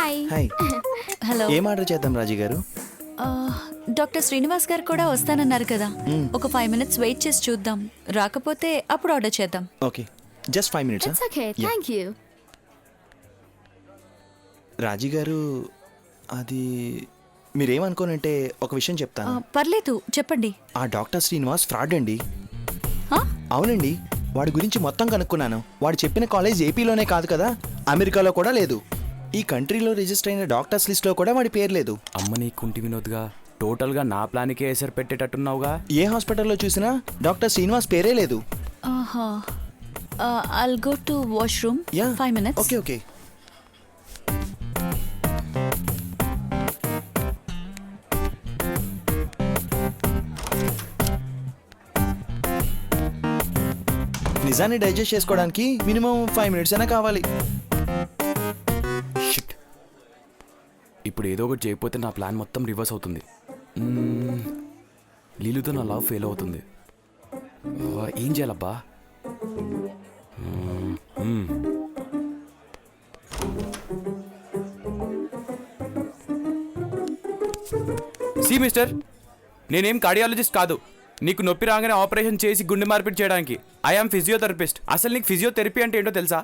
Hi hi hello ఏం order చేద్దాం రాజీ గారు? డాక్టర్ శ్రీనివాస్ గారు కూడా వస్తానన్నారు కదా, ఒక 5 minutes వెయిట్ చేసి చూద్దాం. రాకపోతే అప్పుడు ఆర్డర్ చేద్దాం. Okay, just 5 minutes. It's okay thank you. Raji గారు, అది మీరేమనుకోనంటే ఒక విషయం చెప్తాను. పర్లేదు చెప్పండి. ఆ డాక్టర్ శ్రీనివాస్ ఫ్రాడ్ అండి. ఆ? అవునండి, వాడి గురించి మొత్తం కనుక్కున్నాను. వాడు చెప్పిన కాలేజ్ ఏపీలోనే కాదు కదా, అమెరికాలో కూడా లేదు. ఈ కంట్రీలో రిజిస్టర్ అయిన డాక్టర్స్ లిస్ట్లో కూడా వాడి పేరు లేదు. అమ్మ నీ కుంటి వినోద్గా టోటల్గా నా ప్లాన్కే ఎసరు పెట్టేటట్టున్నావుగా. ఏ హాస్పిటల్లో చూసినా డాక్టర్ శ్రీనివాస్ పేరే లేదు. I'll go to washroom. 5 minutes. Okay okay. నిజాన్ని డైజెస్ట్ చేసుకోవడానికి మినిమం 5 minutes అయినా కావాలి. షిట్, ఇప్పుడు ఏదో ఒకటి చేయకపోతే నా ప్లాన్ మొత్తం రివర్స్ అవుతుంది. లీలుతో నా లవ్ ఫెయిల్ అవుతుంది. ఏం చేయాలబ్బా? సి మిస్టర్, నేనేం కార్డియాలజిస్ట్ కాదు. నీకు నొప్పి రాగానే ఆపరేషన్ చేసి గుండె మార్పిడి చేయడానికి. I am physiotherapist. అసలు నీకు ఫిజియోథెరపీ అంటే ఏంటో తెలుసా?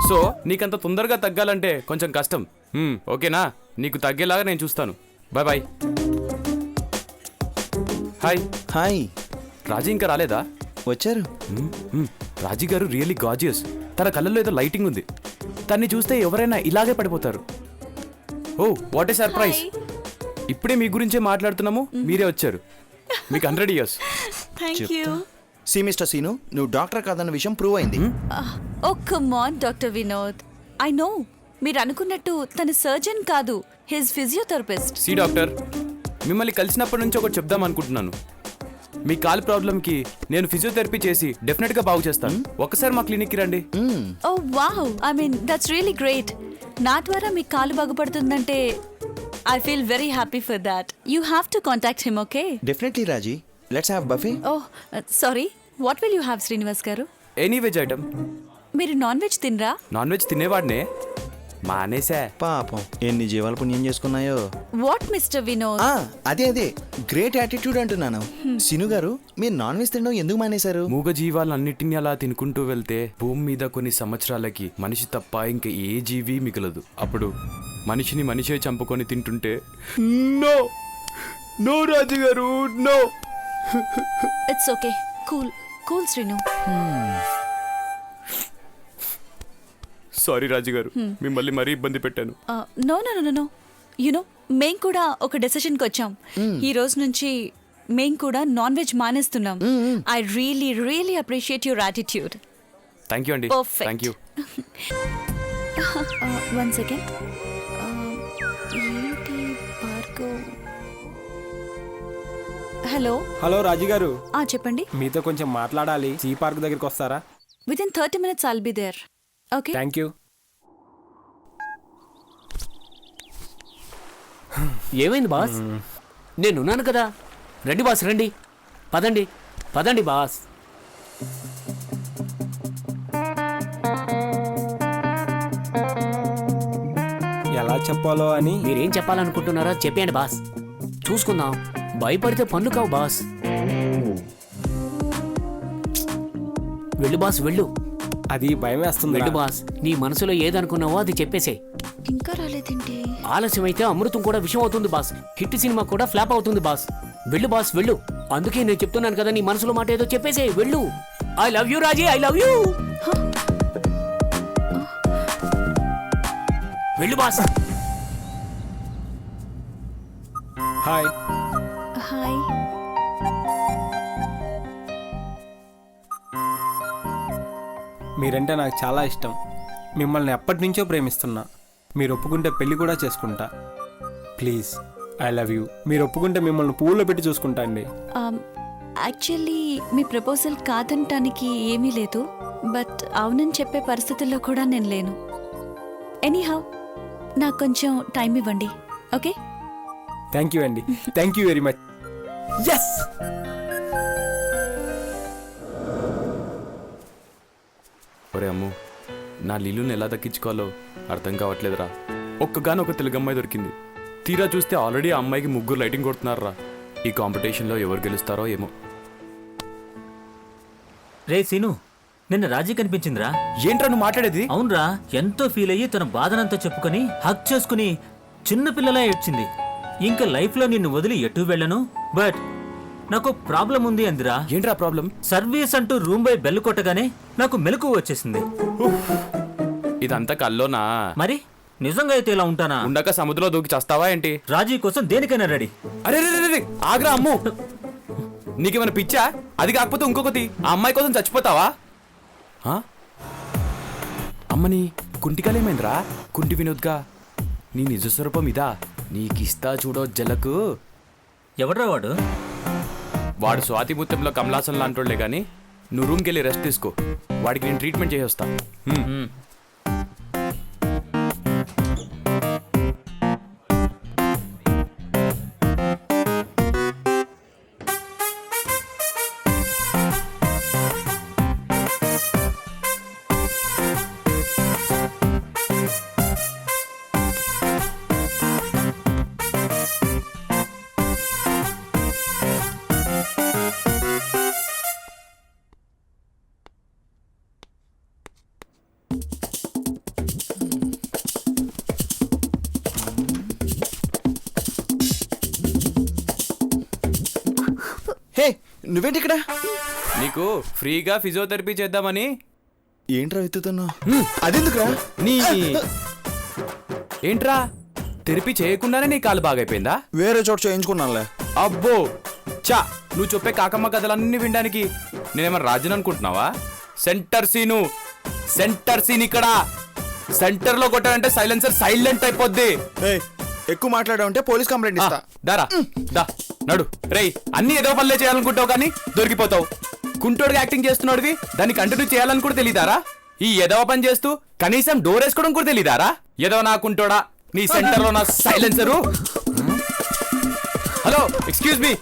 సో నీకంత తొందరగా తగ్గాలంటే కొంచెం కష్టం. ఓకేనా? నీకు తగ్గేలాగా నేను చూస్తాను. Bye bye. Hi. Hi. Raji ఇంకా రాలేదా? వచ్చారు. రాజీ గారు రియల్లీ గాజియస్. తన కళ్ళల్లో ఏదో లైటింగ్ ఉంది. తన్ని చూస్తే ఎవరైనా ఇలాగే పడిపోతారు. Oh what a surprise. ఇప్పుడే మీ గురించే మాట్లాడుతున్నాము, మీరే వచ్చారు. మీకు 100 years. Thank you. See mister Seenu, నువ్వు డాక్టర్ కాదన్న విషయం ప్రూవ్ అయింది. Oh come on doctor Vinod, I know మీరు అనుకున్నట్టు తన సర్జన్ కాదు, హిస్ ఫిజియోథెరపిస్ట్. సి డాక్టర్, మిమ్మల్ని కలిసినప్పటి నుంచి ఒకటి చెప్దాం అనుకుంటున్నాను. మీ కాల్ ప్రాబ్లంకి నేను ఫిజియోథెరపీ చేసి డెఫినెట్గా బాగు చేస్తాను. ఒకసారి మా క్లినిక్కి రండి. Oh wow, I mean that's really great. నా ద్వారా మీ కాలు బాగుపడుతుందంటే I feel very happy for that. You have to contact him. Okay? Definitely Raji, let's have buffet. Oh sorry, what will you have Srinivas గారు? Any veg item. మీరు non veg తినరా? Non veg తినేవాడినే, మానేసా. పాపం ఎన్ని జీవాలు పుణ్యం చేసుకున్నాయో. What mister Vinod? అదే గ్రేట్ యాటిట్యూడ్ అంటున్నాను. సిను గారు, మీరు నాన్ వెజ్ తినడం ఎందుకు మానేశారు? మూగ జీవాలన్నిటిని అలా తినుకుంటూ వెళ్తే భూమి మీద కొన్ని సంవత్సరాలకి మనిషి తప్ప ఇంకా ఏ జీవి మిగలదు. అప్పుడు మనిషిని మనిషే చంపుకొని తింటుంటే నో నో రాజు గారు no. It's okay, cool cool Srinu. Sorry Raju గారు, మిమ్మల్ని మరీ ఇబ్బంది పెట్టాను. No no no no, you know మేం కూడా ఒక డెసిషన్కి వచ్చాం. ఈ రోజు నుంచి మేం కూడా నాన్ వెజ్ మానేస్తున్నాం. I really really appreciate your attitude. Thank you అండి. Perfect. Thank you. 1 second. ఏంటి భార్గవ్? హలో. హలో రాజీ గారు, చెప్పండి. మీతో కొంచెం మాట్లాడాలి. సీ పార్క్ దగ్గరికి వస్తారా? With in 30 minutes I'll be there. Okay, thank you. ఏమైంది బాస్? నేనున్నాను కదా. రండి బాస్ రండి. పదండి పదండి బాస్. ఎలా చెప్పాలో అని. మీరేం చెప్పాలనుకుంటున్నారో చెప్పండి బాస్, చూసుకుందాం. భయపడితే పనులు కావు బాస్. వెళ్ళు బాస్ వెళ్ళు. అది భయం వేస్తుంది. వెళ్ళు బాస్, నీ మనసులో ఏదనుకున్నావో అది చెప్పేసే. ఇంకా రాలేదేంటి? ఆలస్యం అయితే అమృతం కూడా విషయం అవుతుంది బాస్. హిట్ సినిమా కూడా ఫ్లాప్ అవుతుంది బాస్. వెళ్ళు బాస్ వెళ్ళు. అందుకే నేను చెప్తున్నాను కదా, నీ మనసులో మాట ఏదో చెప్పేసే. వెళ్ళు. I love you Raji, I love you. వెళ్ళు బాస్. హాయ్. హాయ్. మీరంటే నాకు చాలా ఇష్టం. మిమ్మల్ని ఎప్పటి నుంచో ప్రేమిస్తున్నా. మీరు ఒప్పుకుంటే పెళ్లి కూడా చేసుకుంటా. Please, I love you. మీరు ఒప్పుకుంటే మిమ్మల్ని పువ్వులో పెట్టి చూసుకుంటా అండి. యాక్చువల్లీ మీ ప్రపోజల్ కాదంటానికి ఏమీ లేదు, బట్ అవునని చెప్పే పరిస్థితుల్లో కూడా నేను లేను. ఎనీహౌ, నాకు కొంచెం టైం ఇవ్వండి. ఓకే? థ్యాంక్ యూ అండి. Thank you very much. Yes. ఒరే అమ్ము, నా లీలుని ఎలా దక్కించుకోవాలో అర్థం కావట్లేదురా. ఒక్కగానొక తెలుగు అమ్మాయి దొరికింది. తీరా చూస్తే ఆల్రెడీ ఆ అమ్మాయికి 3 లైటింగ్ కొడుతున్నారా. ఈ కాంపిటీషన్లో ఎవరు గెలుస్తారో ఏమో. రే సీను, నిన్న రాజీ కనిపించిందిరా. ఏంట్రా నువ్వు మాట్లాడేది? అవునరా, ఎంతో ఫీల్ అయ్యి తన బాధనంతా చెప్పుకొని హక్ చేసుకుని చిన్నపిల్లలా ఏడ్చింది. ఇంకా లైఫ్లో నిన్ను వదిలి ఎటు వెళ్ళను, బట్ నాకు ప్రాబ్లం ఉంది అందిరా. ఏంట్రా ప్రాబ్లం? సర్వీస్ అంటూ రూమ్ బై బెల్ కొట్టగానే నాకు మెలకువ వచ్చేసింది. ఇదంతా కల్లోనా? మరి నిజంగా అయితే ఇలా ఉంటానా? ఉండక సముద్రంలో దూకి చేస్తావా ఏంటి? రాజీ కోసం దేనికైనా రెడీ. అరే రే రే రే, ఆగ్రా అమ్ము. నీకేమైనా పిచ్చా? అది కాకపోతే ఇంకొకటి, ఆ అమ్మాయి కోసం చచ్చిపోతావా? ఆ? అమ్మని కుంటికాలేమైందిరా? కుంటి వినోద్గా నీ నిజ స్వరూపం ఇదా? నీకిస్తా చూడో జలకు. ఎవడ్రా వాడు? వాడు స్వాతి ముత్యంలో కమలాసన్ లాంటోళ్లే గాని నువ్వు రూమ్కి వెళ్ళి రెస్ట్ తీసుకో. వాడికి నేను ట్రీట్మెంట్ చేసి వస్తా. హే, నువ్వేంటి ఇక్కడ? నీకు ఫ్రీగా ఫిజియోథెరపీ చేద్దామని. ఏంట్రా వెతుతున్నావు? అదెందుకురా? నీ ఏంట్రా థెరపీ చేయకుండానే నీ కాలు బాగైపోయిందా? వేరే చోట చేయించుకున్నానులే. అబ్బో చా, నువ్వు చెప్పే కాకమ్మ కథలన్నీ వినడానికి నేనేమన్నా రాజుని అనుకుంటున్నావా? సెంటర్ సీను, సెంటర్ సీన్ ఇక్కడ. సెంటర్ లో కొట్టాడంటే సైలెన్సర్ సైలెంట్ అయిపోద్ది. ఏయ్, ఎక్కువ మాట్లాడావంటే పోలీస్ కంప్లైంట్ ఇస్తా. దారా దా నడు. రేయ్, అన్ని ఏదో పనులే చేయాలనుకుంటావు కానీ దొరికిపోతావు. కుంటోడుగా యాక్టింగ్ చేస్తున్నాడువి, దాన్ని కంటిన్యూ చేయాలని కూడా తెలీదారా? ఈ ఎదవ పని చేస్తూ కనీసం డోర్ వేసుకోవడం కూడా తెలీదారా? ఎదవ నా కుంటోడా, నీ సెంటర్ లో నా సైలెన్సరు. Hello, excuse me.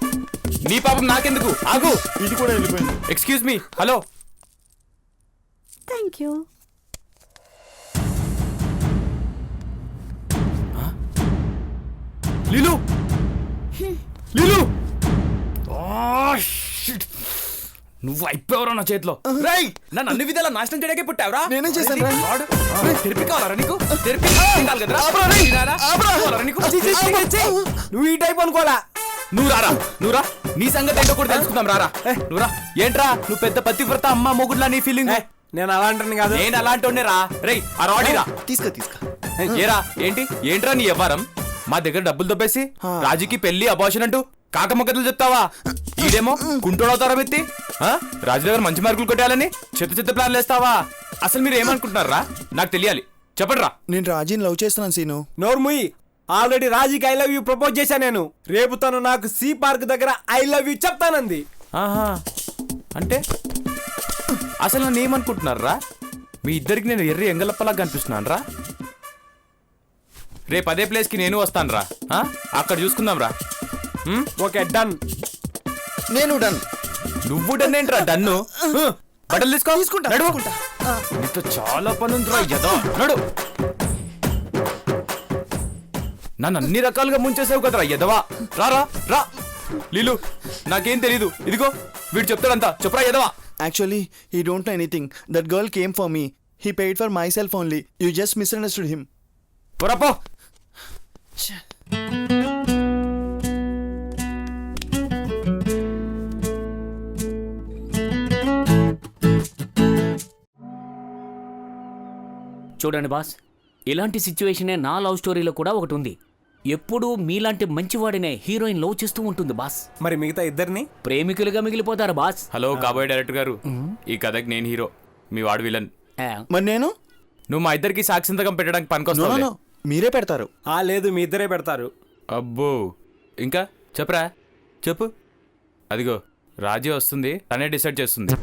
నీ పాపం నాకెందుకు, ఆగు. ఇది కూడా వెళ్ళిపోయింది. Excuse me, hello. Thank you. Leelu, Leelu, నువ్వు అయిపోయావురా నా చేతిలో. రేయ్, నన్ను అన్ని విధాలా నాశనం చేయడానికే పుట్టావురా. నేనేం చేశాను రా? తెరిపి కావాలరా నీకు? తెరిపి కావాలి కదరా? కావాలరా నీకు? నువ్వు ఈ టైప్ అనుకోలా. నువ్వు రారా, నువ్వు రా. నీ సంగతి ఏంటో కూడా తెలుసుకుందాం. రారా, నువ్వు రా. ఏంట్రా నువ్వు పెద్ద పతివ్రత అమ్మ మొగుడ్లా నీ ఫీలింగ్? నేను అలాంటిని కాదు. నేను అలాంటి రా. రేయ్, ఆ రాడీరా. తీసుకో. ఏరా ఏంటి, ఏంట్రా నీ వ్యవహారం? మా దగ్గర డబ్బులు దొబ్బేసి రాజుకి పెళ్లి అబార్షన్ అంటూ కాకమ్మకథలు చెప్తావా? ఈడేమో కుంటోడవుతారా మెత్తి. రాజు దగ్గర మంచి మార్కులు కొట్టాలని చెత్త ప్లాన్లు వేస్తావా? అసలు మీరు ఏమనుకుంటున్నారా? నాకు తెలియాలి, చెప్పండి రా. నేను రాజీని లవ్ చేస్తున్నాను సీను. నోర్ముయి, ఆల్రెడీ రాజీకి ఐ లవ్ యూ ప్రపోజ్ చేశా నేను. రేపు తను నాకు సీ పార్క్ దగ్గర ఐ లవ్ యూ చెప్తానంది. ఆహా, అంటే అసలు నన్ను ఏమనుకుంటున్నారా? మీ ఇద్దరికి నేను ఎర్రి ఎంగలప్పలాగా కనిపిస్తున్నాను రా. రేపు అదే ప్లేస్కి నేను వస్తాను రా. అక్కడ చూసుకుందాం రా. Okay, done. నేను డన్. నువ్వు డన్ ఏంట్రా? డన్ను బట్టలు తీసుకుంటా. నడు. నీతో చాలా పని ఉందిరా యదో. నడు. నన్ను అన్ని రకాలుగా ముంచేసావు కదరా యదవా. రారా రా. లీలు, నాకేం తెలీదు. ఇదిగో వీడు చెప్తాడంతా. చెప్పురా యదవా. Actually, he don't know anything. That girl came for me. He paid for myself only. You just misunderstood him. పోరాపో. చూడండి బాస్, ఇలాంటి సిచ్యువేషనే నా లవ్ స్టోరీలో కూడా ఒకటి ఉంది. ఎప్పుడూ మీలాంటి మంచివాడినే హీరోయిన్ లవ్ చేస్తూ ఉంటుంది బాస్. మరి మిగతా ఇద్దరిని ప్రేమికులుగా మిగిలిపోతారు బాస్. హలో కాబోయే డైరెక్టర్ గారు, ఈ కథకి నేను హీరో, మీ వాడు విలన్. మరి నేను? నువ్వు మా ఇద్దరికి సాక్షింతకం పెట్టడానికి No, పనికొస్తావు. no. మీరే పెడతారు. లేదు, మీ ఇద్దరే పెడతారు. అబ్బో, ఇంకా చెప్పరా, చెప్పు. అదిగో రాజీ వస్తుంది, తనే డిసైడ్ చేస్తుంది.